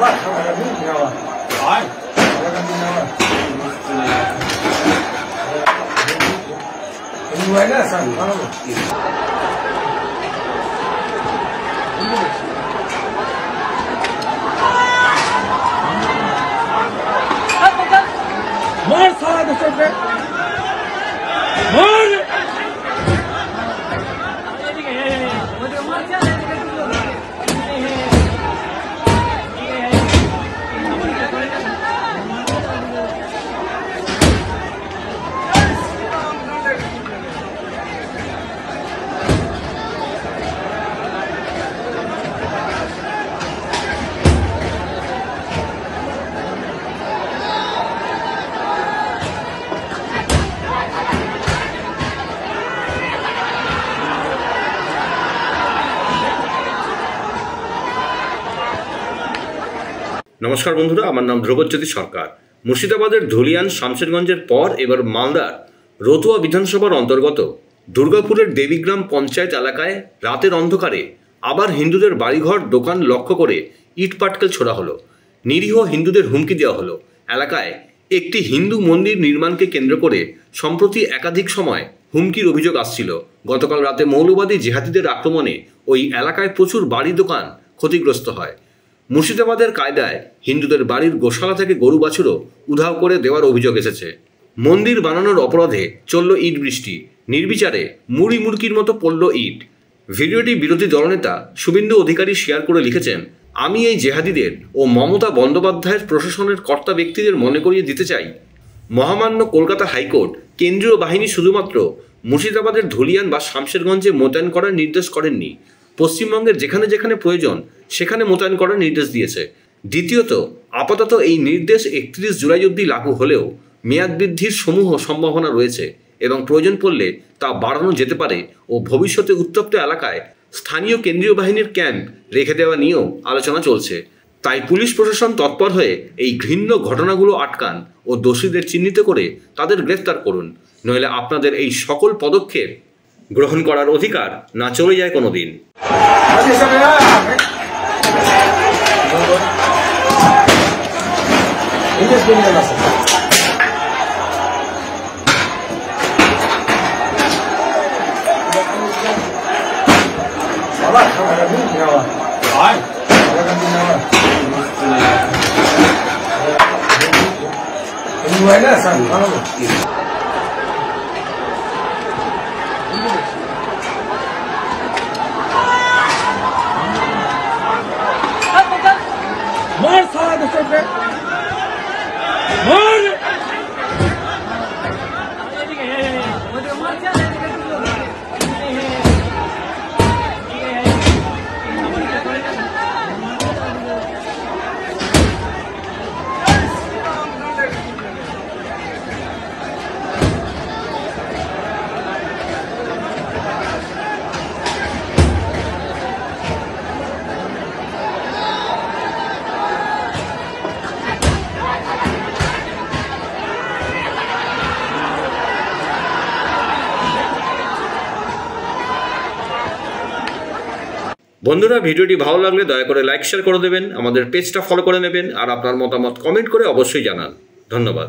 मार साला दूसरे पे मार নমস্কার বন্ধুরা, আমার নাম ধ্রুবজ্যোতি সরকার। মুর্শিদাবাদের ধুলিয়ান শামশেরগঞ্জের পর এবার মালদার রতুয়া বিধানসভার অন্তর্গত দুর্গাপুরের দেবীগ্রাম পঞ্চায়েত এলাকায় রাতের অন্ধকারে আবার হিন্দুদের বাড়িঘর দোকান লক্ষ্য করে ইট পাটকেল ছোড়া হলো। নিরীহ হিন্দুদের হুমকি দেওয়া হলো। এলাকায় একটি হিন্দু মন্দির নির্মাণকে কেন্দ্র করে সম্প্রতি একাধিক সময় হুমকির অভিযোগ আসছিল। গতকাল রাতে মৌলবাদী জেহাদিদের আক্রমণে ওই এলাকায় প্রচুর বাড়ি দোকান ক্ষতিগ্রস্ত হয়। মুর্শিদাবাদের কায়দায় হিন্দুদের বাড়ির গোশালা থেকে গরু বাছুরও উধাও করে দেওয়ার অভিযোগ এসেছে। মন্দির বানানোর অপরাধে চলল ইট বৃষ্টি, নির্বিচারে মুড়ি মুড়কির মতো পড়ল ইট। ভিডিওটি বিরোধী দলনেতা শুভেন্দু অধিকারী শেয়ার করে লিখেছেন, আমি এই জেহাদিদের ও মমতা বন্দ্যোপাধ্যায়ের প্রশাসনের কর্তা ব্যক্তিদের মনে করিয়ে দিতে চাই, মহামান্য কলকাতা হাইকোর্ট কেন্দ্রীয় বাহিনী শুধুমাত্র মুর্শিদাবাদের ধুলিয়ান বা শামশেরগঞ্জে মোতায়েন করার নির্দেশ করেননি, পশ্চিমবঙ্গের যেখানে যেখানে প্রয়োজন সেখানে মোতায়েন করার নির্দেশ দিয়েছে। দ্বিতীয়ত, আপাতত এই নির্দেশ 31 জুলাই অবধি লাগু হলেও মেয়াদ বৃদ্ধির সমূহ সম্ভাবনা রয়েছে এবং প্রয়োজন পড়লে তা বাড়ানো যেতে পারে ও ভবিষ্যতে উত্তপ্ত এলাকায় স্থানীয় কেন্দ্রীয় বাহিনীর ক্যাম্প রেখে দেওয়া নিয়েও আলোচনা চলছে। তাই পুলিশ প্রশাসন তৎপর হয়ে এই ঘৃণ্য ঘটনাগুলো আটকান ও দোষীদের চিহ্নিত করে তাদের গ্রেফতার করুন, নইলে আপনাদের এই সকল পদক্ষেপ গ্রহণ করার অধিকার না চলে যায় কোনোদিন। मार साला दूसरे पे मार বন্ধুরা, ভিডিওটি ভালো লাগলে দয়া করে লাইক শেয়ার করে দেবেন, আমাদের পেজটা ফলো করে নেবেন আর আপনার মতামত কমেন্ট করে অবশ্যই জানান। ধন্যবাদ।